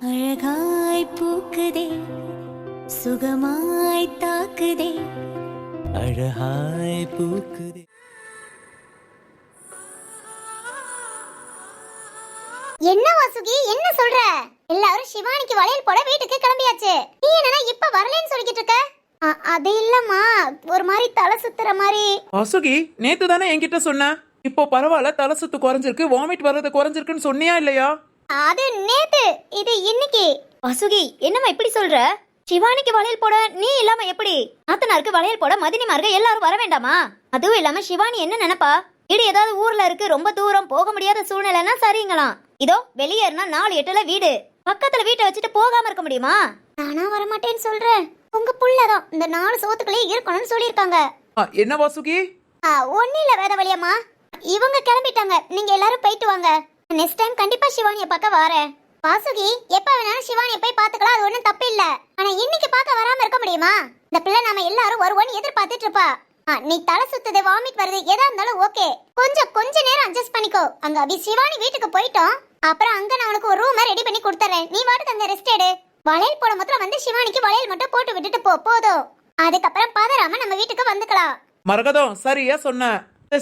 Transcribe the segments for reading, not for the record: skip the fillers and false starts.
அழகாய் பூக்குதே சுகமாய் தாக்குதே அழகாய் பூக்குதே. என்ன வாசுகி என்ன சொல்ற? எல்லாரும் சிவானிக்கு வளையல் போட வீட்டுக்கு கிளம்பியாச்சு. நீ என்னன்னா இப்ப வரலன்னு சொல்லிக்கிட்டு இருக்க? அது இல்லம்மா, ஒரு மாதிரி தலை சுத்துற மாதிரி. வாசுகி நேத்து தானே என்கிட்ட சொன்ன, இப்போ பரவாயில்ல, தலை சுத்து குறைஞ்சிருக்கு, வாமிட் வர்றது குறைஞ்சிருக்குன்னு சொன்னியா இல்லையா? அது நேத்து, இது இன்னைக்கு. வாசுகி என்னம்மா இப்படி சொல்ற? சிவானிக்கு வளையல் போட நீ இல்லாம எப்படி? நாத்தனாருக்கு வளையல் போட மதினிமார்க எல்லாரும் வர வேண்டாமா? அதுவும் இல்லாம சிவானி என்ன நினைப்பா? இது ஏதாவது ஊர்ல இருக்கு, ரொம்ப தூரம் போக முடியாத சூழ்நிலைன்னா சரிங்களாம். இதோ வெளியேறினா 4-8ல வீடு, பக்கத்துல வீட்டை வச்சுட்டு போகாம இருக்க முடியுமா? நானா வரமாட்டேன்னு சொல்றேன். உங்க புள்ளதான் இந்த 4 சோத்துக்குள்ளே இருக்கணும்னு சொல்லியிருக்காங்க. என்ன வாசுகி? ஒன்னும் இல்ல வேதவழியம்மா, இவங்க கிளம்பிட்டாங்க. நீங்க எல்லாரும் போயிட்டு வாங்க. நெக்ஸ்ட் டைம் கண்டிப்பா சிவானிய பார்க்க வரேன். வாசுகி எப்ப வேணாலும் சிவானிய போய் பாத்துக்கலாம், அது ஒண்ணும் தப்பு இல்ல. ஆனா இன்னைக்கு பார்க்க வராம இருக்க முடியுமா? இந்த பிள்ளை நாம எல்லாரும் வருவோன்னு எதிர்பார்த்துட்டு இருப்பா. நீ தலை சுத்துது, வாமிட் வருது, எதா இருந்தாலும் ஓகே, கொஞ்ச நேரம் அட்ஜஸ்ட் பண்ணிக்கோ. அங்க அபி சிவானி வீட்டுக்கு போயிட்டோம், அப்புறம் அங்க நான் உனக்கு ஒரு ரூம் ரெடி பண்ணி கொடுத்துறேன். நீ வாட்டுக்கு அங்க ரெஸ்ட் எடு. வளையல் போட மாத்திரம் வந்து சிவானிக்கு வளையல் மட்டும் போட்டு விட்டுட்டு போதும். அதுக்கப்புறம் பதறாம நம்ம வீட்டுக்கு வந்துக்கலாம். மரகதம் சரியா சொன்ன.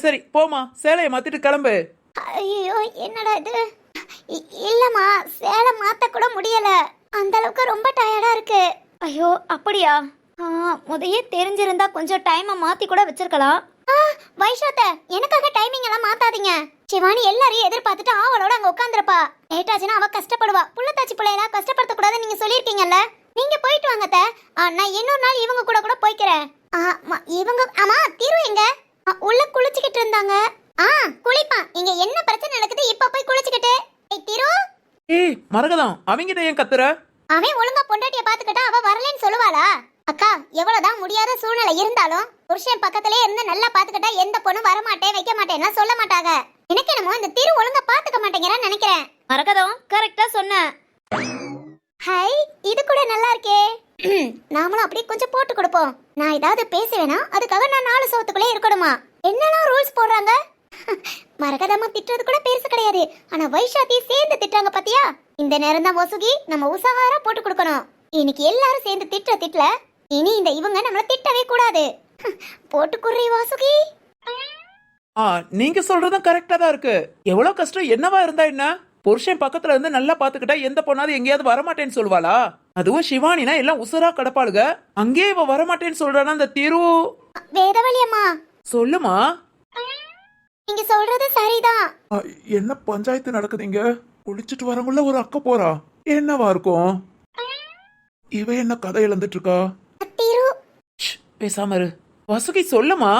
சரி போமா, சேலைய மாத்திட்டு கிளம்பு. ஐயோ என்னடா இது? இல்லம்மா, சேலை மாத்த கூட முடியல, அந்த அளவுக்கு ரொம்ப டயர்டா இருக்கு. ஐயோ அப்படியா? முதையே தெரிஞ்சிருந்தா கொஞ்சம் டைமை மாத்தி கூட வச்சிருக்கலாம். வைஷாத்த, எனக்காக டைமிங் எல்லாம் மாத்தாதீங்க. சிவானி எல்லாரையும் எதிர்பார்த்துட்டு அவளோட அங்க உட்காந்துருப்பா. லேட்டாச்சுன்னா அவ கஷ்டப்படுவா. புள்ளத்தாச்சி பிள்ளையெல்லாம் கஷ்டப்படுத்த கூடாதுன்னு நீங்க சொல்லிருக்கீங்கல்ல. நீங்க போயிட்டு வாங்கத்த, நான் இன்னொரு நாள் இவங்க கூட போய்க்கிறேன். இவங்க ஆமா தீரு எங்க? உள்ள குளிச்சுக்கிட்டு இருந்தாங்க. குளிப்பான். இங்க என்ன பிரச்சனை நடக்குது? இப்ப போய் குளிச்சுக்கிட்டு. திரு, ஏய் மரகதம், அவங்கிட்ட ஏன் கத்துற? அவன் ஒழுங்கா பொண்டாட்டிய பாத்துக்கிட்டா அவ வரலன்னு சொல்லுவாளா? அக்கா, எவ்வளவுதான் முடியாத சூழ்நிலை இருந்தாலும் புருஷன் பக்கத்திலே இருந்து நல்லா பாத்துக்கிட்டா எந்த பொண்ணும் வரமாட்டேன் வைக்க மாட்டேன்னா சொல்ல மாட்டாங்க. எனக்கு என்னமோ இந்த திரு ஒழுங்கா பாத்துக்க மாட்டேங்கிறான்னு நினைக்கிறேன். மரகதம் கரெக்டா சொன்ன. ஹை, இது கூட நல்லா இருக்கே. நாமளும் அப்படியே கொஞ்சம் போட்டு கொடுப்போம். நான் ஏதாவது பேசுவேனா அதுக்காக நான் 4 சோத்துக்குள்ளே இருக்கணுமா? என்னெல்லாம் ரூல்ஸ் போடுறாங்க. மரகதமா திட்டுறது கூட பெருசு கிடையாது, ஆனா வைஷாத்தி சேர்ந்து திட்டுறாங்க பாத்தியா? இந்த நேரம் தான் வசுகி நம்ம உசாரா போட்டு கொடுக்கணும். இன்னைக்கு எல்லாரும் சேர்ந்து திட்டல, இனி இந்த இவங்க நம்மள திட்டவே கூடாது. போட்டு குடுறி வாசுகி. நீங்க சொல்றதும் கரெக்டா தான் இருக்கு. எவ்வளவு கஷ்டம் என்னவா இருந்தா என்ன, புருஷன் பக்கத்துல இருந்து நல்லா பாத்துக்கிட்டா எந்த பொண்ணாவது எங்கேயாவது வரமாட்டேன்னு சொல்வாளா? அதுவும் சிவானினா எல்லாம் உசுரா கடப்பாளுக, அங்கே இவ வரமாட்டேன்னு சொல்றானா அந்த திரு? வேதவழியம்மா சொல்லுமா. நீங்க சொல்றது சரிதான். என்ன பஞ்சாயத்து நடக்குதுங்க? குளிச்சுட்டு வரங்குள்ள ஒரு அக்கா போறா, என்னவா இருக்கும்? இவ என்ன கதை இழந்துட்டு இருக்கா? திரு, பேசாம இரு. வசுகி சொல்லுமா.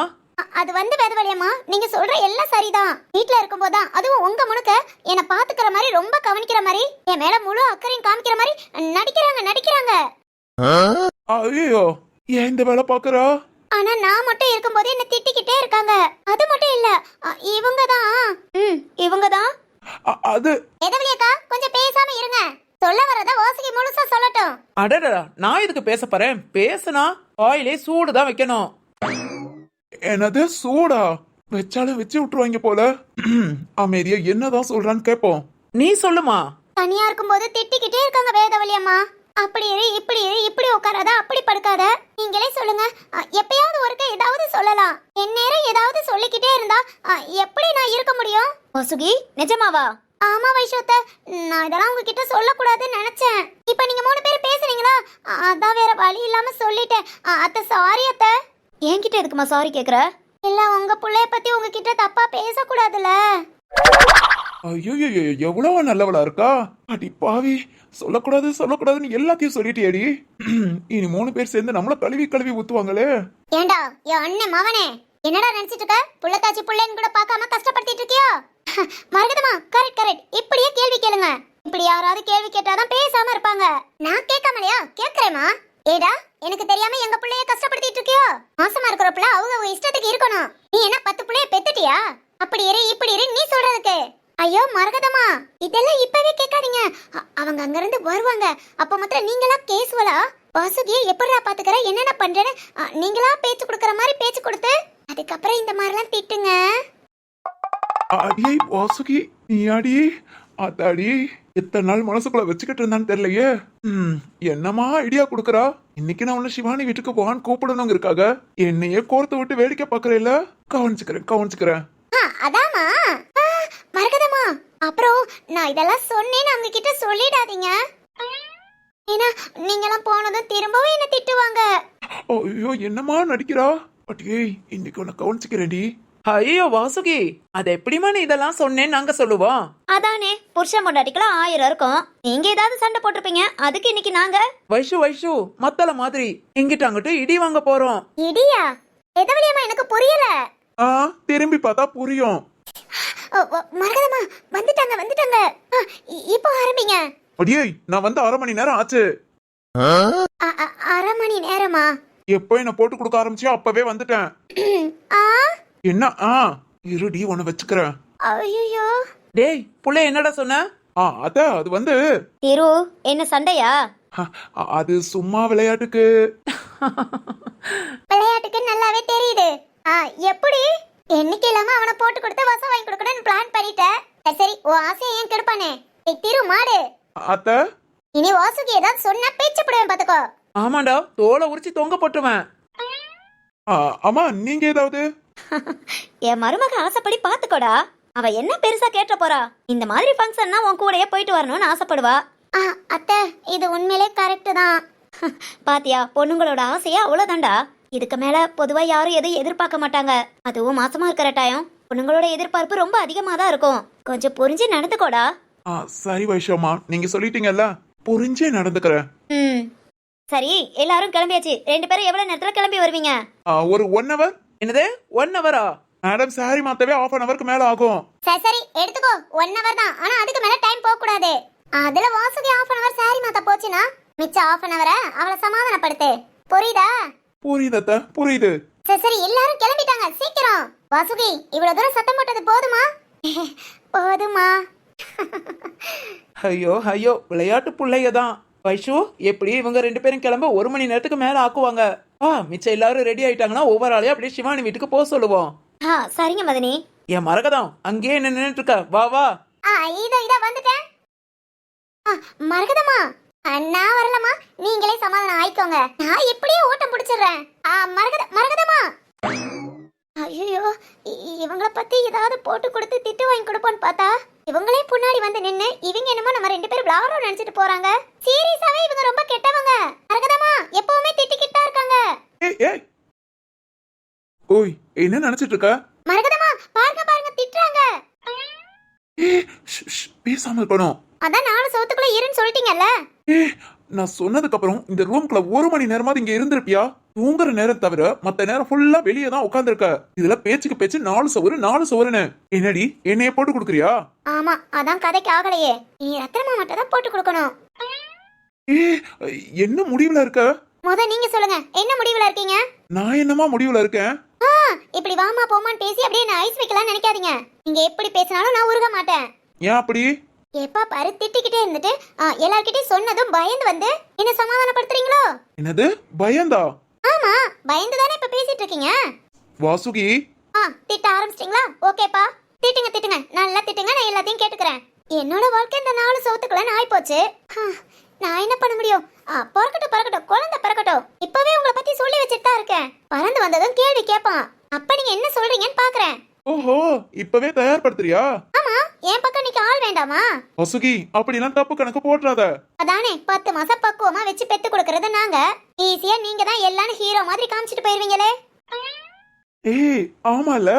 அது வந்து வேதவழியம்மா, நீங்க சொல்ற எல்லாம் சரிதான். வீட்ல இருக்கும்போதுதான், அதுவும் உங்க முனுக்க என்ன பாத்துக்கிற மாதிரி, ரொம்ப கவனிக்கிற மாதிரி, என் மேல முழு அக்கறையும் காமிக்கிற மாதிரி நடிக்கிறாங்க. ஐயோ, ஏன் இந்த வேலை பாக்குறா? ஆனா நான் மட்டும் இருக்கும்போது என்ன திட்டிக்கிட்டே இருக்காங்க. அது மட்டும் இல்ல, இவங்கதான். அது வேதவழியக்கா, கொஞ்சம் பேசாம இருங்க. சொல்ல வரத வாசுகி முழுசா சொல்லட்டும். அடடா, நான் இதுக்கு பேச போறேன். பேசுனா வாயிலே சூடுதான் வைக்கணும். என்னது சூடா? வச்சாலும் வச்சு விட்டுருவாங்க போல. அமைதியா என்னதான் சொல்றான்னு கேப்போம். நீ சொல்லுமா. தனியா இருக்கும்போது திட்டிக்கிட்டே இருக்காங்க வேதவழியம்மா. அப்படி இரு, இப்படி இரு, இப்படி உட்காராத, அப்படி படுக்காத. நீங்களே சொல்லுங்க, எப்பயாவது ஒருக்க ஏதாவது சொல்லலாம். என் நேரம் ஏதாவது சொல்லிக்கிட்டே இருந்தா எப்படி நான் இருக்க முடியும்? வாசுகி நிஜமாவா? ஆமா வைஷோத்த, நான் இதெல்லாம் உங்ககிட்ட சொல்லக்கூடாதுன்னு நினைச்சேன். இப்ப நீங்க 3 பேர் பேசுறீங்களா, அதான் வேற வழி இல்லாம சொல்லிட்டேன். அத்தை சாரி அத்தை. என்கிட்ட எதுக்குமா சாரி கேக்குற? இல்ல, உங்க புள்ளைய பத்தி உங்ககிட்ட தப்பா பேசக்கூடாதுல்ல. ஐயோ, எவ்வளவு நல்லவளா இருக்கா. அடி பாவி, சொல்லக்கூடாதுன்னு எல்லாத்தையும் சொல்லிட்டியடி. இனி 3 பேர் சேர்ந்து நம்மள கழுவி ஊத்துவாங்களே. ஏண்டா என் அண்ணன் மவனே, என்னடா நினைச்சிட்டு இருக்க? புள்ளத்தாச்சி புள்ளைன்னு கூட பார்க்காம கஷ்டப்படுத்திட்டு இருக்கியோ? மரகதமா, கரெக்ட். இப்படியே கேள்வி கேளுங்க. இப்படி யாராவது கேள்வி கேட்டாதான் பேசாம இருப்பாங்க. நான் கேட்காமலையா? கேக்குறேமா. ஏடா, எனக்கு தெரியாம எங்க புள்ளைய கஷ்டப்படுத்திட்டு இருக்கியோ? மாசமா இருக்கிற புள்ள அவங்க இஷ்டத்துக்கு இருக்கணும். நீ என்ன 10 புள்ளைய பெத்துட்டியா? அப்படி இரு, இப்படி இரு நீ சொல்றதுக்கு. ஐயோ மரகதமா, இதெல்லாம் இப்பவே கேட்காதீங்க. அவங்க அங்க இருந்து வருவாங்க, அப்ப மாத்திரம் நீங்களா கேசுவலா வாசுகியை எப்படிடா பாத்துக்கிற, என்னென்ன பண்றேன்னு நீங்களா பேச்சு கொடுக்கற மாதிரி பேச்சு கொடுத்து அதுக்கப்புறம் இந்த மாதிரிலாம் திட்டுங்க. அடியை வாசுகி, நீ அடி அத்தாடி. எத்தனை நாள் மனசுக்குள்ள வச்சுக்கிட்டு இருந்தான்னு தெரியலையே. என்னமா ஐடியா கொடுக்கறா. இன்னைக்கு நான் உன்ன சிவானி வீட்டுக்கு போகான்னு கூப்பிடணுங்க இருக்காக. என்னையே கோர்த்து விட்டு வேடிக்கை பாக்குறேல்ல. கவனிச்சுக்கிறேன். அதாமா மரகதமா, அப்புறம் நான் இதெல்லாம் சொன்னேன்னு அவங்க கிட்ட சொல்லிடாதீங்க. ஏன்னா நீங்களாம் போனதும் திரும்பவும் என்ன திட்டுவாங்க. ஐயோ என்னமா நடிக்கிறா. அட்டியே இன்னைக்கு உன்னை கவனிச்சுக்கிறேன்டி. ஐயோ வாசுகி, அது எப்படிமா நீ இதெல்லாம் சொன்னேன்னு நாங்க சொல்லுவோம்? அதானே, புருஷன் பொண்டாட்டிக்கெல்லாம் 1000 இருக்கும். நீங்க ஏதாவது சண்டை போட்டிருப்பீங்க, அதுக்கு இன்னைக்கு நாங்க வைஷு மத்தல மாதிரி இங்கிட்ட அங்கிட்டு இடி வாங்க போறோம். இடியா? எதவழியாமா எனக்கு புரியல. திரும்பி பார்த்தா புரியும். மரகதமா வந்துட்டாங்க. இப்போ ஆரம்பிங்க. அடியே நான் வந்து 1/2 மணி நேரம் ஆச்சு. 1/2 மணி நேரமா? எப்போ என்ன போட்டு கொடுக்க ஆரம்பிச்சியோ அப்பவே வந்துட்டேன். என்ன இருடி உன்னை வச்சுக்கிறேன். ஐயோ டேய் புள்ள என்னடா சொன்ன? அது வந்து திரு, என்ன சண்டையா? அது சும்மா விளையாட்டுக்கு. விளையாட்டுக்கு நல்லாவே தெரியுது. எப்படி என்னைக்கு இல்லாம அவனை போட்டு கொடுத்து வசம் வாங்கி கொடுக்கணும்னு பிளான் பண்ணிட்டேன். சரி உன் ஆசையை ஏன் கெடுப்பானே. திரு மாடு அத்த, இனி வாசுகி ஏதாவது சொன்னா பேச்சு போடுவேன் பாத்துக்கோ. ஆமாண்டா, தோலை உரிச்சு தொங்க போட்டுவேன். அம்மா நீங்க ஏதாவது? என் மருமக ஆசைப்படி பாத்துக்கோடா. அவ என்ன பெருசா கேட்ட போறா? இந்த மாதிரி ஃபங்க்ஷன்னா உன் கூடயே போயிட்டு வரணும்னு ஆசைப்படுவா. அத்தை இது உண்மையிலே கரெக்ட் தான். பாத்தியா, பொண்ணுங்களோட ஆசையா அவ்வளவுதான்டா. இதுக்கு மேல பொதுவா யாரும் எதையும் எதிர்பார்க்க மாட்டாங்க. அதுவும் மாசமா இருக்கிற டைம் பொண்ணுங்களோட எதிர்பார்ப்பு ரொம்ப அதிகமா தான் இருக்கும். கொஞ்சம் புரிஞ்சு நடந்துக்கோடா. சரி வைஷம்மா, நீங்க சொல்லிட்டீங்கல்ல, புரிஞ்சே நடந்துக்கிறேன். சரி, எல்லாரும் கிளம்பியாச்சு. 2 பேரும் எவ்வளவு நேரத்துல கிளம்பி வருவீங்க? ஒரு 1 hour. என்னது 1 hour-ஆ? மேடம் சாரி மாத்தவே 1/2 hour மேல ஆகும். சரி எடுத்துக்கோ, 1 hour தான். ஆனா அதுக்கு மேல டைம் போக கூடாது. அதுல வாசுகி 1/2 hour சாரி மாத்த போச்சுனா மிச்ச 1/2 hour அவளை சமாதானப்படுத்து. புரியுதா? புரியுதத்த, புரியுது. சரி எல்லாரும் கிளம்பிட்டாங்க, சீக்கிரம். வாசுகி இவ்வளவு தூரம் சத்தம் போட்டது போதுமா? போதுமா? ஐயோ விளையாட்டு புள்ளையதான். வைஷு, எப்படி இவங்க 2 பேரும் கிளம்ப 1 மணி நேரத்துக்கு மேல ஆக்குவாங்க. மிச்சம் எல்லாரும் ரெடி ஆயிட்டாங்கன்னா ஒவ்வொரு ஆளையும் அப்படியே சிவானி வீட்டுக்கு போக சொல்லுவோம். சரிங்க மதனி. என் மரகதம் அங்கேயே என்ன நின்னுட்டு இருக்க? வா. இதோ வந்துட்டேன். மரகதமா, நான் வரலமா, நீங்களே சமாதானம் ஆயிக்கோங்க. நான் எப்படியே ஓட்டம் பிடிச்சிடுறேன். மரகதமா. ஐயோ, இவங்கள பத்தி ஏதாவது போட்டு கொடுத்து திட்டு வாங்கி கொடுப்போன்னு பார்த்தா இவங்களே முன்னாடி வந்து நின்னு இவங்க என்னமோ நம்ம 2 பேரும் விளையாடுறோம் நினைச்சிட்டு போறாங்க. சீரியஸாவே இவங்க ரொம்ப கெட்டவங்க. மரகதமா எப்பவுமே திட்டிக்கிட்டா இருக்காங்க. ஓய் என்ன நினைச்சிட்டு இருக்க? மரகதமா பாருங்க திட்டுறாங்க. பேசாம இருக்கணும். அதான் 4 சவுத்துக்குள்ள இருன்னு சொல்லிட்டீங்கல்ல. நான் சொன்னதுக்கு அப்புறம் இந்த ரூம்குள்ள 1 மணி நேரமாவது இங்க இருந்திருப்பியா? தூங்குற நேரம் தவிர மத்த நேரம் ஃபுல்லா வெளியே தான் உட்கார்ந்துருக்க. இதுல பேச்சுக்கு பேச்சு 4 சவருன்னு. என்னடி என்னைய போட்டு கொடுக்குறியா? ஆமா, அதான் கதைக்கு ஆகலையே. நீ ரத்னமா மட்டும் தான் போட்டு கொடுக்கணும். என்ன முடிவுல இருக்க? நீங்க சொல்லுங்க, என்ன முடிவுல இருக்கீங்க? நான் என்னமா முடிவுல இருக்கேன்? இப்படி வாமா போமான்னு பேசி அப்படியே நான் ஐஸ் வைக்கலாம் நினைக்காதீங்க. நீங்க எப்படி பேசினாலும் நான் உருக மாட்டேன். ஏன் அப்படி? எப்பா பாரு திட்டிக்கிட்டே இருந்துட்டு எல்லார்கிட்டயும் சொன்னதும் பயந்து வந்து என்ன சமாதானப்படுத்துறீங்களோ? என்னது பயந்தா? ஆமா, பயந்து தானே இப்ப பேசிட்டு இருக்கீங்க. வாசுகி திட்ட ஆரம்பிச்சிட்டீங்களா? ஓகேப்பா, திட்டுங்க நல்லா திட்டுங்க, நான் எல்லாத்தையும் கேட்டுக்கிறேன். என்னோட வாழ்க்கை இந்த 4 சவுத்துக்குள்ள ஆயி போச்சு. நான் என்ன பண்ண முடியும்? பறக்கட்டும் குழந்தை பறக்கட்டும். இப்பவே உங்களை பத்தி சொல்லி வச்சுட்டு தான் இருக்கேன். பறந்து வந்ததும் கேள்வி கேட்பான். அப்ப நீங்க என்ன சொல்றீங்கன்னு பாக்குறேன். ஓஹோ, இப்பவே தயார்படுத்துறியா? ஆமா, என் பக்கம் நீங்க ஆள் வேண்டாமா? வாசுகி அப்படிலாம் தப்பு கணக்கு போட்றாத. அதானே 10 மாசம் பக்குவமா வச்சு பெத்து கொடுக்கறது நாங்க. ஈஸியா நீங்க தான் எல்லாரும் ஹீரோ மாதிரி காமிச்சிட்டு போயிருவீங்களே. ஆமால.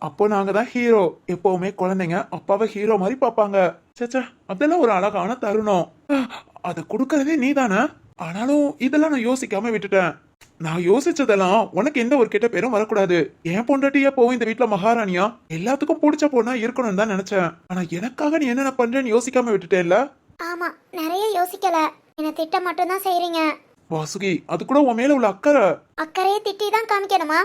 அப்போ நாங்க தான் ஹீரோ. எப்பவுமே குழந்தைங்க அப்பாவை ஹீரோ மாதிரி பாப்பாங்க. சேச்சா, அதெல்லாம் ஒரு அழகான தருணம். அத குடுக்கறதே நீ தானே. ஆனாலும் இதெல்லாம் நான் யோசிக்காம விட்டுட்டேன். நான் யோசிச்சதெல்லாம் உனக்கு எந்த ஒரு கெட்ட பேரும் வரக்கூடாது. ஏன் பொண்டாட்டியா போவும் இந்த வீட்டுல மகாராணியா எல்லாத்துக்கும் பிடிச்ச பொண்ணா இருக்கணும்னு தான் நினைச்சேன். ஆனா எனக்காக நீ என்னென்ன பண்றேன்னு யோசிக்காம விட்டுட்டேன்ல. ஆமா, நிறைய யோசிக்கல. என்ன திட்ட மட்டும் தான் செய்றீங்க. வாசுகி, அது கூட உன் மேல உள்ள அக்கறையே திட்டி தான் காமிக்கணுமா?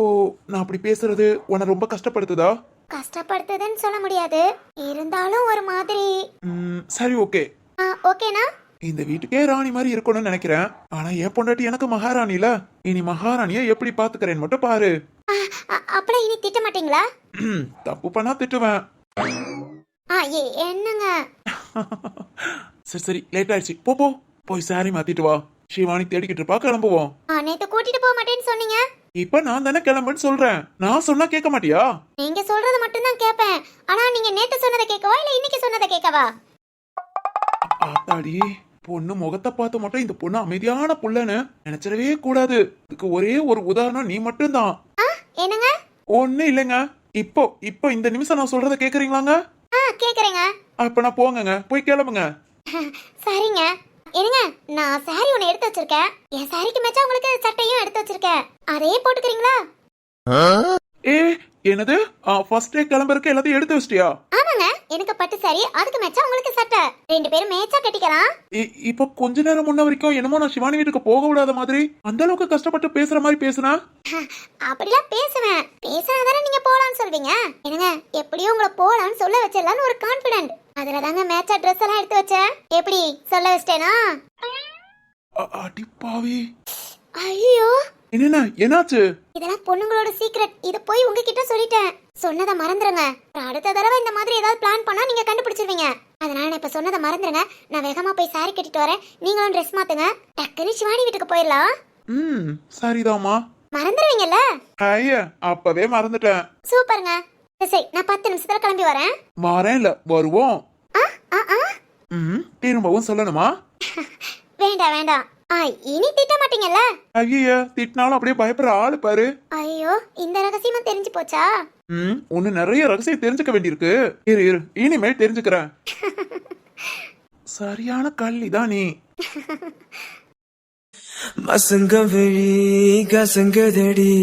ஓ, நான் அப்படி பேசுறது உன்னை ரொம்ப கஷ்டப்படுத்துதா? கஷ்டப்படுத்துதுன்னு சொல்ல முடியாது, இருந்தாலும் ஒரு மாதிரி. சரி ஓகே. ஓகேனா? இந்த வீட்டுக்கே ராணி மாதிரி இருக்கணும்னு நினைக்கிறேன். ஆனா என் பொண்டாட்டி எனக்கு மகாராணில. இனி மகாராணிய எப்படி பாத்துக்கிறேன்னு மட்டும் பாரு. அப்படி இனி திட்ட மாட்டீங்களா? தப்பு பண்ணா திட்டுவேன். என்னங்க? சரி சரி லேட் ஆயிடுச்சு, போ போ போய் சாரி மாத்திட்டு வா. சிவானி தேடிக்கிட்டு இருப்பா, கிளம்புவோம். நேத்து கூட்டிட்டு போக மாட்டேன்னு சொன்னீங்க. இப்ப நான் தானே கிளம்புன்னு சொல்றேன். நான் சொன்னா கேட்க மாட்டியா? நீங்க சொல்றது மட்டும் தான் கேட்பேன். ஆனா நீங்க நேத்து சொன்னதை கேட்கவா இல்ல இன்னைக்கு சொன்னதை கேட்கவா? ஆத்தாடி, பொண்ணு முகத்தை பார்த்து மட்டும் இந்த பொண்ணு அமைதியான புள்ளன்னு நினைச்சிடவே கூடாது. இதுக்கு ஒரே ஒரு உதாரணம் நீ மட்டும்தான். என்னங்க? ஒண்ணு இல்லைங்க. இப்போ இப்போ இந்த நிமிஷம் நான் சொல்றத கேக்குறீங்களாங்க? கேக்குறேங்க. அப்ப நான் போங்கங்க, போய் கிளம்புங்க. சரிங்க. என்னங்க, நான் சாரி ஒன்னு எடுத்து வச்சிருக்கேன். என் சாரிக்கு மேட்சா உங்களுக்கு சட்டையும் எடுத்து வச்சிருக்கேன். அதையே போட்டுக்கிறீங்களா? ஏ என்னது? ஃபர்ஸ்ட் டே கிளம்புறதுக்கு எல்லாத்தையும் எடுத்து வச்சிட்டியா? ஆமாங்க, எனக்கு பட்டு சாரி, அதுக்கு மேட்சா உங்களுக்கு சட்டை. ரெண்டு பேரும் மேட்சா கட்டிக்கலாம். இப்போ கொஞ்ச நேரம் முன்ன வரைக்கும் என்னமோ நான் சிவானி வீட்டுக்கு போக விடாத மாதிரி அந்த அளவுக்கு கஷ்டப்பட்டு பேசுற மாதிரி பேசுனா? அப்படிலாம் பேசுவேன். பேசாதானே நீங்க போலான்னு சொல்வீங்க. என்னங்க, எப்படியும் உங்களை போலான்னு சொல்ல வச்சிடலான்னு ஒரு கான்பிடென்ட். அதுல தாங்க மேட்சா ட்ரெஸ் எல்லாம் எடுத்து வச்சேன். எப்படி சொல்ல வச்சிட்டேனா? அடிப்பாவி. ஐயோ, என்ன என்னாச்சு? இதெல்லாம் பொண்ணுங்களோட சீக்ரெட். இத போய் உங்ககிட்ட சொல்லிட்டேன். சொன்னதை மறந்துருங்க. அடுத்த தடவை இந்த மாதிரி ஏதாவது பிளான் பண்ணா நீங்க கண்டுபிடிச்சிருவீங்க. அதனால நான் இப்ப சொன்னதை மறந்துருங்க. நான் வேகமா போய் சாரி கட்டிட்டு வரேன். நீங்களும் ட்ரெஸ் மாத்துங்க. டக்குன்னு சிவானி வீட்டுக்கு போயிடலாம். சரிதாமா. மறந்துருவீங்கல்ல? ஐயா, அப்பவே மறந்துட்டேன். சூப்பருங்க. சரி, நான் 10 நிமிஷத்துல கிளம்பி வரேன். வரேன்ல, வருவோம். திரும்பவும் சொல்லணுமா? வேண்டாம் வேண்டாம். இனி திட்ட மாட்டீங்கல்ல? ஐயா, திட்டினாலும் அப்படியே பயப்படுற ஆளு பாரு. ஐயோ, இந்த ரகசியமும் தெரிஞ்சு போச்சா? ஒன்னு நிறைய ரகசியம் தெரிஞ்சுக்க வேண்டியிருக்கு. இரு இரு, இனிமேல் தெரிஞ்சுக்கிறேன். சரியான கள்ளிதான் நீ. மசங்க விழி கசங்கதடி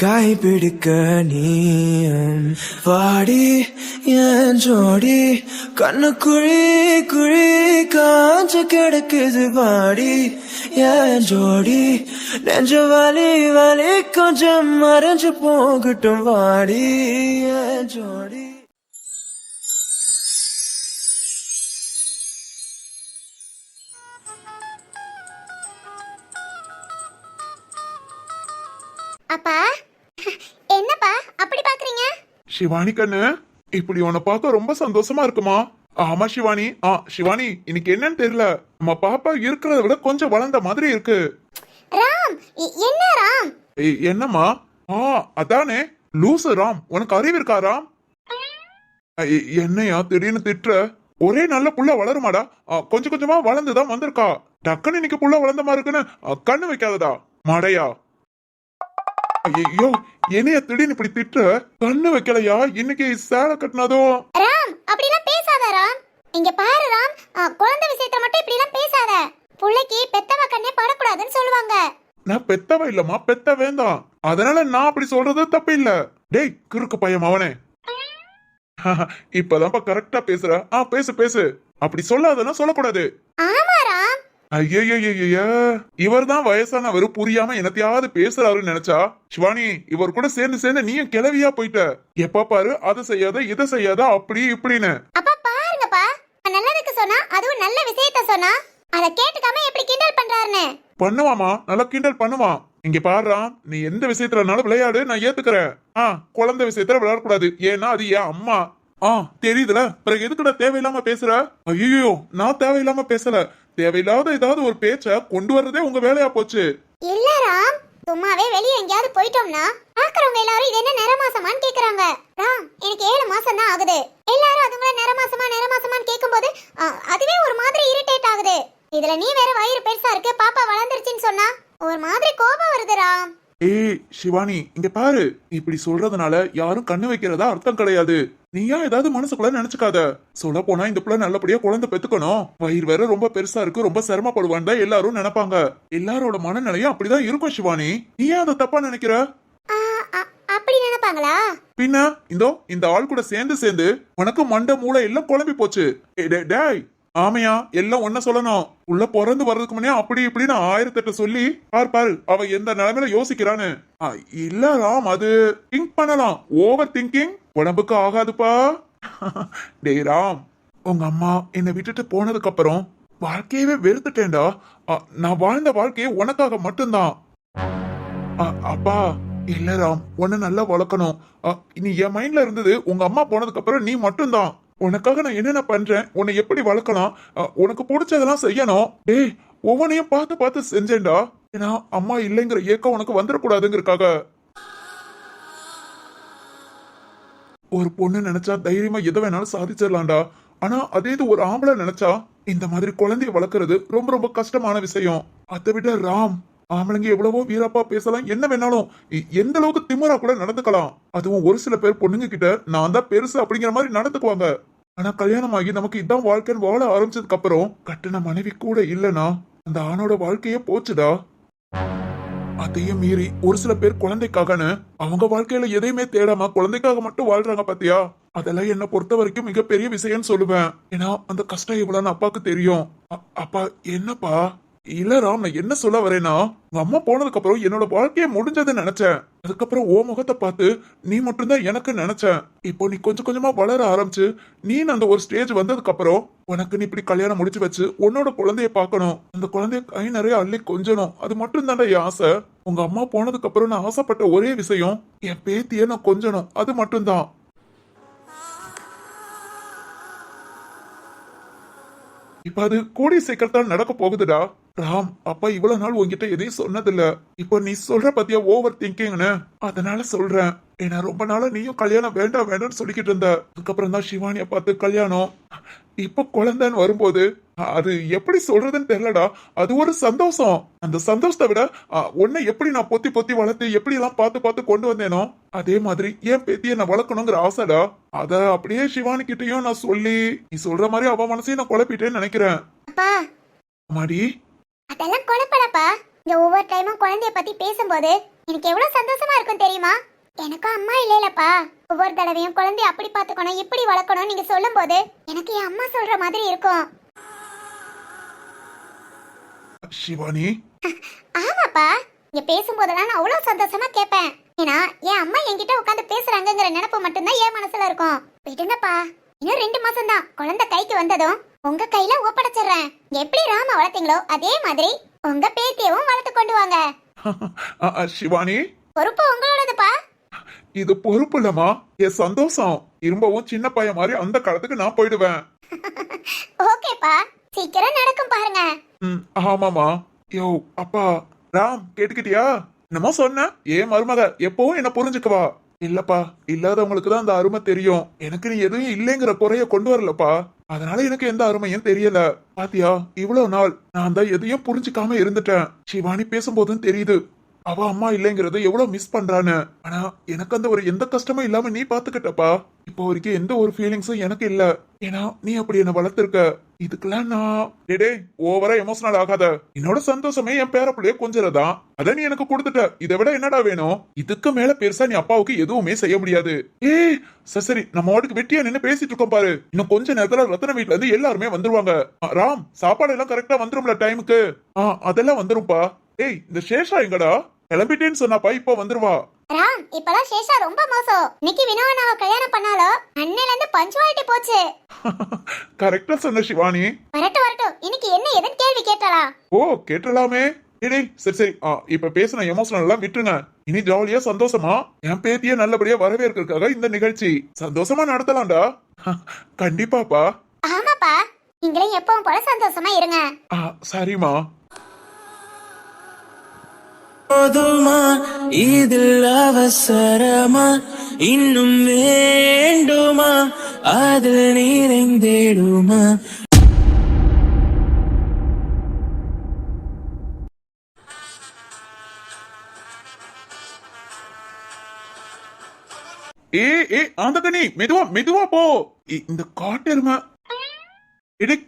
காய் பிடிக்க நீயும் வாடி என் ஜோடி கண்ணு குழி குழி காஞ்சு கிடக்குது வாடி என் ஜோடி நெஞ்ச வலி வலி கொஞ்சம் மறைஞ்சு போகட்டும் வாடி என் ஜோடி. அப்பா, என்னப்பா அப்படி பாக்குறீங்க? சிவானி கண்ணு, இப்படி உன்னை பார்க்க ரொம்ப சந்தோஷமா இருக்குமா? ஆமா சிவானி. சிவானி, இன்னைக்கு என்னன்னு தெரியல, நம்ம பாப்பா இருக்கிறத விட கொஞ்சம் வளர்ந்த மாதிரி இருக்கு. ராம், என்ன ராம்? என்னம்மா? அதானே லூசு ராம். உனக்கு அறிவு இருக்கா ராம்? என்னையா திடீர்னு திட்டுற? ஒரே நல்ல புள்ள வளருமாடா? கொஞ்சம் கொஞ்சமா வளர்ந்துதான் வந்திருக்கா. டக்குன்னு இன்னைக்கு புள்ள வளர்ந்த மாதிரி இருக்குன்னு கண்ணு வைக்காததா மடையா? ஐயோ, என்னைய திடீர்னு இப்படி திட்டுற? கண்ணு வைக்கலையா? இன்னைக்கு சேலை கட்டினதும். ராம், அப்படிலாம் பேசாத ராம். இங்க பாரு ராம், குழந்தை விஷயத்துல மட்டும் இப்படிலாம் பேசாத. புள்ளைக்கு பெத்தவ கண்ணே படக்கூடாதுன்னு சொல்லுவாங்க. நான் பெத்தவ இல்லம்மா, பெத்த வேண்டாம். அதனால நான் அப்படி சொல்றது தப்பு இல்ல. டேய் கிறுக்கு பையன் அவனே. இப்பதான்ப்பா கரெக்டா பேசுற. பேசு பேசு. அப்படி சொல்லாதன்னா சொல்லக்கூடாது. ஆமா ராம். ஐயய்யய்ய, இவர் தான் வயசானவர், புரியாம என்னத்தையாவது பேசுறாருன்னு நினைச்சா சிவானி இவர் கூட சேர்ந்து சேர்ந்து நீயும் கிளவியா போயிட்ட. எப்ப பாரு அதை செய்யாத இதை செய்யாத அப்படி இப்படின்னு. அப்பா பாருங்கப்பா, நல்லதுக்கு சொன்னா, அதுவும் நல்ல விஷயத்த சொன்னா அத கேட்டுக்காம எப்படி கிண்டல் பண்றாருன்னு. பண்ணுவாமா, நல்லா கிண்டல் பண்ணுவான். இங்க பாருறான், நீ எந்த விஷயத்துலனாலும் விளையாடு, நான் ஏத்துக்கிறேன். குழந்தை விஷயத்துல விளையாடக்கூடாது. ஏன்னா அது என் அம்மா. தெரியுதுல, பிறகு எதுக்குடா தேவையில்லாம பேசுற? ஐயோ, நான் தேவையில்லாம பேசல. தேவையில்லாத ஏதாவது ஒரு பேச்ச கொண்டு வர்றதே உங்க வேலையா போச்சு. இல்ல ராம், சும்மாவே வெளிய எங்கயாவது போயிட்டோம்னா பாக்குறவங்க எல்லாரும் இது என்ன நிறமாசமான்னு கேக்குறாங்க. ராம், எனக்கு 7 மாசம் தான் ஆகுது. எல்லாரும் அதுங்கள நிறமாசமான்னு கேக்கும்போது அதுவே ஒரு மாதிரி இரிட்டேட் ஆகுது. இதுல நீ வேற வயிறு பெருசா இருக்கு, பாப்பா வளர்ந்துருச்சுன்னு சொன்னா ஒரு மாதிரி கோபம் வருது ராம். ஏய் சிவானி, இங்க பாரு, இப்படி சொல்றதுனால யாரும் கண்ணு வைக்கிறதா அர்த்தம் கிடையாது. நீயா ஏதாவது மனசுக்குள்ள நினைச்சுக்காத. சொல்ல போனா இந்த பிள்ளை நல்லபடியா குழந்தை பெத்துக்கணும். வயிறு வேற ரொம்ப பெருசா இருக்கு, ரொம்ப சிரமப்படுவான்னு தான் எல்லாரும் நினைப்பாங்க. எல்லாரோட மனநிலையும் அப்படிதான் இருக்கும் சிவானி. நீ ஏன் அதை தப்பா நினைக்கிற? அப்படி நினைப்பாங்களா? பின்ன இந்த ஆள் கூட சேர்ந்து சேர்ந்து உனக்கு மண்டை மூளை எல்லாம் குழம்பி போச்சு. டேய், ஆமையா எல்லாம் ஒன்ன சொல்லணும். உள்ள பிறந்து வர்றதுக்கு முன்னே அப்படி இப்படின்னு 1008 சொல்லி பாரு அவ எந்த நிலைமையில யோசிக்கிறான்னு. இல்ல ராம், அது திங்க் பண்ணலாம். ஓவர் திங்கிங் உடம்புக்கு ஆகாதுப்பா. டேய் ராம், உங்க அம்மா என்னை விட்டுட்டு போனதுக்கு அப்புறம் வாழ்க்கையவே வெறுத்துட்டேன்டா. நான் வாழ்ந்த வாழ்க்கையே உனக்காக மட்டும்தான். அப்பா இல்ல ராம், உன்னை நல்லா வளர்க்கணும். நீ என் மைண்ட்ல இருந்தது உங்க அம்மா போனதுக்கு அப்புறம் நீ மட்டும்தான். உனக்காக நான் என்னென்ன பண்றேன், உன்னை எப்படி வளர்க்கலாம், உனக்கு பிடிச்சதெல்லாம் செய்யணும். டேய், ஒவ்வொன்னையும் பார்த்து பார்த்து செஞ்சேன்டா. ஏன்னா அம்மா இல்லைங்கிற ஏக்கம் உனக்கு வந்துடக்கூடாதுங்கிறதுக்காக. ஒரு பொண்ணு நினைச்சா தைரியமா எதை வேணாலும் சாதிச்சிடலாம்டா. ஆனா அதே இது ஒரு ஆம்பளை நினைச்சா இந்த மாதிரி குழந்தைய வளர்க்கறது ரொம்ப ரொம்ப கஷ்டமான விஷயம். அதை விட ராம், ஆம்பளைங்க எவ்வளவோ வீராப்பா பேசலாம், என்ன வேணாலும் எந்த அளவுக்கு திமிரா கூட நடந்துக்கலாம். அதுவும் ஒரு சில பேர் பொண்ணுங்க கிட்ட நான் தான் பெருசு அப்படிங்கிற மாதிரி நடந்துக்குவாங்க. ஆனா கல்யாணம் ஆகி நமக்கு இதான் வாழ்க்கைன்னு வாழ ஆரம்பிச்சதுக்கு அப்புறம் கட்டின மனைவி கூட இல்லைன்னா அந்த ஆணோட வாழ்க்கையே போச்சுடா. அதையும் மீறி ஒரு சில பேர் குழந்தைக்காகன்னு அவங்க வாழ்க்கையில எதையுமே தேடாம குழந்தைக்காக மட்டும் வாழ்றாங்க பாத்தியா. அதெல்லாம் என்ன பொறுத்த வரைக்கும் மிகப்பெரிய விஷயம்னு சொல்லுவேன். ஏன்னா அந்த கஷ்டம் இவ்வளவுன்னு அப்பாவுக்கு தெரியும். அப்பா என்னப்பா? இல்ல ராம், நான் என்ன சொல்ல வரேன்னா, உங்க அம்மா போனதுக்கு அப்புறம் என்னோட வாழ்க்கைய முடிஞ்சதுன்னு நினைச்சேன். அதுக்கப்புறம் ஓ முகத்தை பார்த்து நீ மட்டும்தான் எனக்கு நினைச்சேன். இப்போ நீ கொஞ்சம் கொஞ்சமா வளர ஆரம்பிச்சு நீ அந்த ஒரு ஸ்டேஜ் வந்ததுக்கு அப்புறம் உனக்கு நீ இப்படி கல்யாணம் முடிச்சு வச்சு உன்னோட குழந்தைய பார்க்கணும், அந்த குழந்தைய கை நிறைய அள்ளி கொஞ்சணும், அது மட்டும் தான்டா என் ஆசை. உங்க அம்மா போனதுக்கு அப்புறம் நான் ஆசைப்பட்ட ஒரே விஷயம் என் பேத்திய நான் கொஞ்சணும், அது மட்டும்தான். இப்ப அது கூடிய சீக்கிரத்தால் நடக்க போகுதுடா. ராம், அப்பா இவ்வளவு நாள் உன்கிட்ட எதையும் சொன்னதில்ல. இப்போ நீ சொல்ற பத்தியா ஓவர் திங்கிங்னு, அதனால சொல்றேன். ஏன்னா ரொம்ப நாளா நீயும் கல்யாணம் வேண்டாம் வேண்டாம்னு சொல்லிக்கிட்டு இருந்த. அதுக்கப்புறம் தான் சிவானிய பார்த்து கல்யாணம், இப்ப குழந்தைன்னு வரும்போது அது எப்படி சொல்றதுன்னு தெரியலடா. அது ஒரு சந்தோஷம். அந்த சந்தோஷத்தை விட உன்னை எப்படி நான் பொத்தி பொத்தி வளர்த்து எப்படி எல்லாம் பார்த்து பார்த்து கொண்டு வந்தேனோ அதே மாதிரி என் பேத்தியை நான் வளர்க்கணுங்கிற ஆசைடா. அத அப்படியே சிவானி கிட்டயும் நான் சொல்லி நீ சொல்ற மாதிரி அவ மனசையும் நான் குழப்பிட்டேன்னு நினைக்கிறேன். மாடி, அதெல்லாம் குழப்பலப்பா. இந்த ஒவ்வொரு டைமும் குழந்தைய பத்தி பேசும்போது எனக்கு எவ்வளவு சந்தோஷமா இருக்கும் தெரியுமா? எனக்கும் அம்மா இல்லைலப்பா. ஒவ்வொரு தடவையும் குழந்தைய அப்படி பாத்துக்கணும் இப்படி வளர்க்கணும் நீங்க சொல்லும் போது எனக்கு என் அம்மா சொல்ற மாதிரி இருக்கும். சிவானி, ஆமாப்பா, இங்க பேசும்போதெல்லாம் நான் அவ்வளவு சந்தோஷமா கேட்பேன். ஏன்னா என் அம்மா என்கிட்ட உட்காந்து பேசுறாங்கிற நினைப்பு மட்டும்தான் என் மனசுல இருக்கும். விடுங்கப்பா, இன்னும் 2 மாசம் தான். குழந்தை கைக்கு வந்ததும் உங்க கையில ஒப்படைச்சிடுறேன். எப்படி ராம வளர்த்தீங்களோ அதே மாதிரி உங்க பேத்தியவும் வளர்த்து கொண்டு வாங்க. சிவானி, பொறுப்பு உங்களோடதுப்பா. இது பொறுப்பு இல்லமா, என் சந்தோஷம். திரும்பவும் சின்ன பையன் மாதிரி அந்த காலத்துக்கு நான் போயிடுவேன். ஓகேப்பா, சீக்கிரம் நடக்கும் பாருங்க. ஆமாமா. யோ அப்பா, ராம் கேட்டுக்கிட்டியா? என்னமோ சொன்ன, ஏன் மருமக எப்பவும் என்ன புரிஞ்சுக்குவா. இல்லப்பா, இல்லாதவங்களுக்கு தான் அந்த அருமை தெரியும். எனக்கு நீ எதுவும் இல்லைங்கிற குறைய கொண்டு வரலப்பா, அதனால எனக்கு எந்த அருமையும் தெரியல. பாத்தியா, இவ்வளவு நாள் நான் தான் எதையும் புரிஞ்சுக்காம இருந்துட்டேன். சிவானி பேசும்போதும் தெரியுது அவ அம்மா இல்லைங்கிறது எவ்வளவு மிஸ் பண்றான்னு. ஆனா எனக்கு அந்த ஒரு எந்த கஷ்டமும் இல்லாம நீ பாத்துக்கிட்டப்பா. இப்போ வரைக்கும் எந்த ஒரு ஃபீலிங்ஸும் எனக்கு இல்ல. ஏன்னா நீ அப்படி என்ன வளர்த்திருக்க. இதுக்கெல்லாம் நான் டே ஓவரா எமோஷனல் ஆகாத. என்னோட சந்தோஷமே என் பேர பிள்ளைய கொஞ்சறதான். அத நீ எனக்கு கொடுத்துட்ட. இதை விட என்னடா வேணும்? இதுக்கு மேல பெருசா நீ அப்பாவுக்கு எதுவுமே செய்ய முடியாது. சரி, நம்ம வாட்டுக்கு வெட்டியா நின்னு பேசிட்டு இருக்கோம் பாரு. இன்னும் கொஞ்ச நேரத்துல ரத்தன வீட்டுல இருந்து எல்லாருமே வந்துருவாங்க. ராம், சாப்பாடு எல்லாம் கரெக்டா வந்துரும்ல டைமுக்கு? அதெல்லாம் வந்துரும்பா. ஏய், இந்த சேஷா எங்கடா? கிளம்பிட்டேன்னு சொன்னாப்பா, இப்ப வந்துருவா. ராம், இப்பலாம் சேஷா ரொம்ப மோசம். இன்னைக்கு வினோவனாவை கல்யாணம் பண்ணாலோ அன்னையில இருந்து பஞ்சுவாலிட்டி போச்சு. கரெக்டா சொன்ன சிவானி. வரட்டும், இன்னைக்கு என்ன எதன் கேள்வி கேட்டலா? ஓ, கேட்டலாமே. சரி, இப்ப பேசின எமோஷனல் எல்லாம் விட்டுருங்க. இனி ஜாலியா சந்தோஷமா என் பேத்திய நல்லபடியா வரவேற்கிறதுக்காக இந்த நிகழ்ச்சி சந்தோஷமா நடத்தலாம்டா. கண்டிப்பாப்பா. ஆமாப்பா, நீங்களே எப்பவும் போல சந்தோஷமா இருங்க. சரிமா. போதுமா இதில் அவசரமா இன்னும் வேண்டுமா அதில் நிறைந்திடுமா? அந்த கனி மெதுவா போ. இந்த காட்டெருமை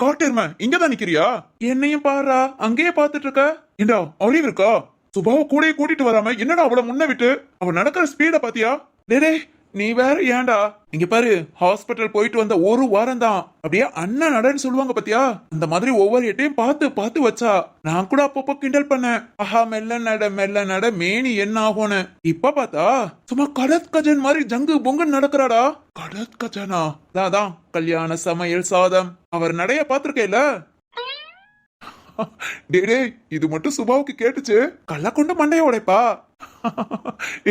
காட்டெருமை இங்கதான் நிக்கிறியா? என்னையும் பாரா, அங்கேயே பாத்துட்டு இருக்க. ஏண்டா அறிவு இருக்கா? சுபாவ கூட கூட்டிட்டு வராம என்னடா அவளை முன்ன விட்டு அவ நடக்கிற ஸ்பீட பாத்தியா? டே நீ வேற ஏன்டா? இங்க பாரு, ஹாஸ்பிட்டல் போயிட்டு வந்த ஒரு வாரம் தான் அப்படியே அண்ணன் நடன்னு சொல்லுவாங்க பாத்தியா? அந்த மாதிரி ஒவ்வொரு எட்டையும் பார்த்து பார்த்து வச்சா. நான் கூட அப்பப்போ கிண்டல் பண்ணேன், ஆஹா மெல்ல நட மேனி என்ன ஆகும்னு. இப்ப பார்த்தா சும்மா கடத் கஜன் மாதிரி ஜங்கு பொங்குன்னு நடக்கிறாடா. கடத் கஜனா? அதான் கல்யாண சமையல் சாதம். அவர் நடைய பாத்திருக்கேல. டே இது மட்டும் சுபாவுக்கு கேட்டுச்சு, கள்ள கொண்டு மண்டைய உடைப்பா.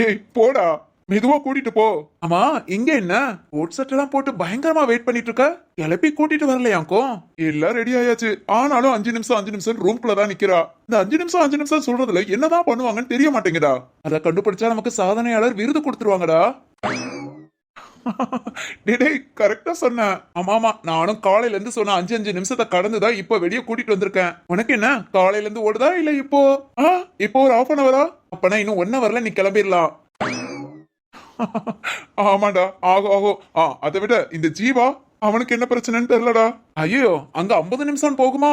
ஏய் போடா, மெதுவா கூட்டிட்டு போ. ஆமா இங்க என்ன கோட் செட் எல்லாம் போட்டு பயங்கரமா வெயிட் பண்ணிட்டு இருக்க? கிளப்பி கூட்டிட்டு வரலையாக்கும்? எல்லாம் ரெடி ஆயாச்சு. ஆனாலும் 5 நிமிஷம் ரூம்குள்ள தான் நிக்கிறா. இந்த 5 நிமிஷம் சொல்றதுல என்னதான் பண்ணுவாங்கன்னு தெரிய மாட்டேங்குதா? அதை கண்டுபிடிச்சா நமக்கு சாதனையாளர் விருது கொடுத்துருவாங்கடா. டேய் கரெக்டா சொன்ன. ஆமா நானும் காலையில இருந்து சொன்ன 5 நிமிஷத்தை கடந்துதான் இப்ப வெளியே கூட்டிட்டு வந்திருக்கேன். உனக்கு என்ன காலையில இருந்து ஓடுதா இல்ல இப்போ ஒரு ½ அன் அவரா? அப்பனா இன்னும் 1 ஹவர்ல நீ கிளம்பிடலாம். ஆமாடா ஆகும். அதை விட இந்த ஜீவா அவனுக்கு என்ன பிரச்சனைன்னு தெரியலடா. ஐயோ அங்க 50 நிமிஷம் போகுமா?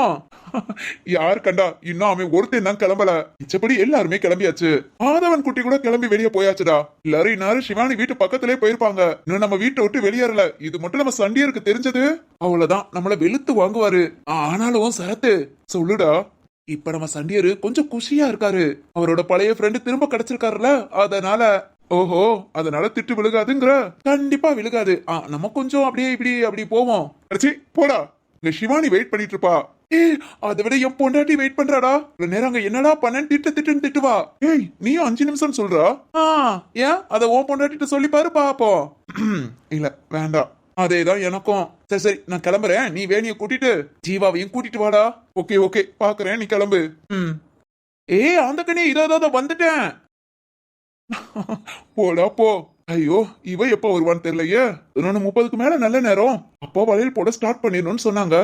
யாரு கண்டா இன்னும் அவன் ஒருத்தன் தான் கிளம்பல. மிச்சப்படி எல்லாருமே கிளம்பியாச்சு. ஆதவன் குட்டி கூட கிளம்பி வெளியே போயாச்சுடா. எல்லாரும் இன்னாரும் சிவானி வீட்டு பக்கத்திலே போயிருப்பாங்க. இன்னும் நம்ம வீட்டை விட்டு வெளியேறல. இது மட்டும் நம்ம சண்டியருக்கு தெரிஞ்சது அவ்வளவுதான் நம்மள வெளுத்து வாங்குவாரு. ஆனாலும் சரத்து சொல்லுடா. இப்ப நம்ம சண்டியரு கொஞ்சம் குஷியா இருக்காரு. அவரோட பழைய ஃப்ரெண்டு திரும்ப கிடைச்சிருக்காருல, அதனால. ஓஹோ அதனால திட்டு விழுகாதுங்கிற? கண்டிப்பா விழுகாது. நம்ம கொஞ்சம் அப்படியே இப்படி அப்படி போவோம். போடா இங்க சிவானி வெயிட் பண்ணிட்டு இருப்பா. அதை விட என் பொண்டாட்டி வெயிட் பண்றாடா. நேரம் அங்க என்னடா பண்ணேன்னு திட்டுன்னு திட்டுவா. ஏய் நீயும் 5 நிமிஷம் சொல்றா? ஏன் அத உன் பொண்டாட்டிட்ட சொல்லி பாரு பாப்போம். இல்ல வேண்டாம். அதேதான் எனக்கும். சரி நான் கிளம்புறேன். நீ வேணிய கூட்டிட்டு ஜீவாவையும் கூட்டிட்டு வாடா. ஓகே பாக்குறேன். நீ கிளம்பு. அந்த கண்ணி இதாவது வந்துட்டேன். போடா போ. ஐயோ இவ எப்ப வருவான்னு தெரியலையே. 30க்கு மேல நல்ல நேரம். அப்போ வளையல் போட ஸ்டார்ட் பண்ணிடணும்னு சொன்னாங்க.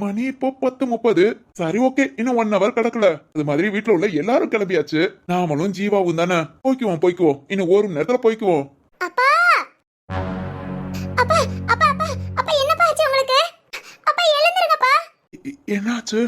மணி இப்போ 10:30. சரி ஓகே இன்னும் 1 ஹவர் கிடக்கல. அது மாதிரி வீட்டுல உள்ள எல்லாரும் கிளம்பியாச்சு. நாமளும் ஜீவாவும் தானே. போய்க்குவோம். இன்னும் 1 மணி நேரத்துல போய்க்குவோம். அப்பா அப்பா அப்பா அப்பா அப்பா என்னப்பா ஆச்சு உங்களுக்கு? அப்பா எழுந்திருங்கப்பா. என்னாச்சு?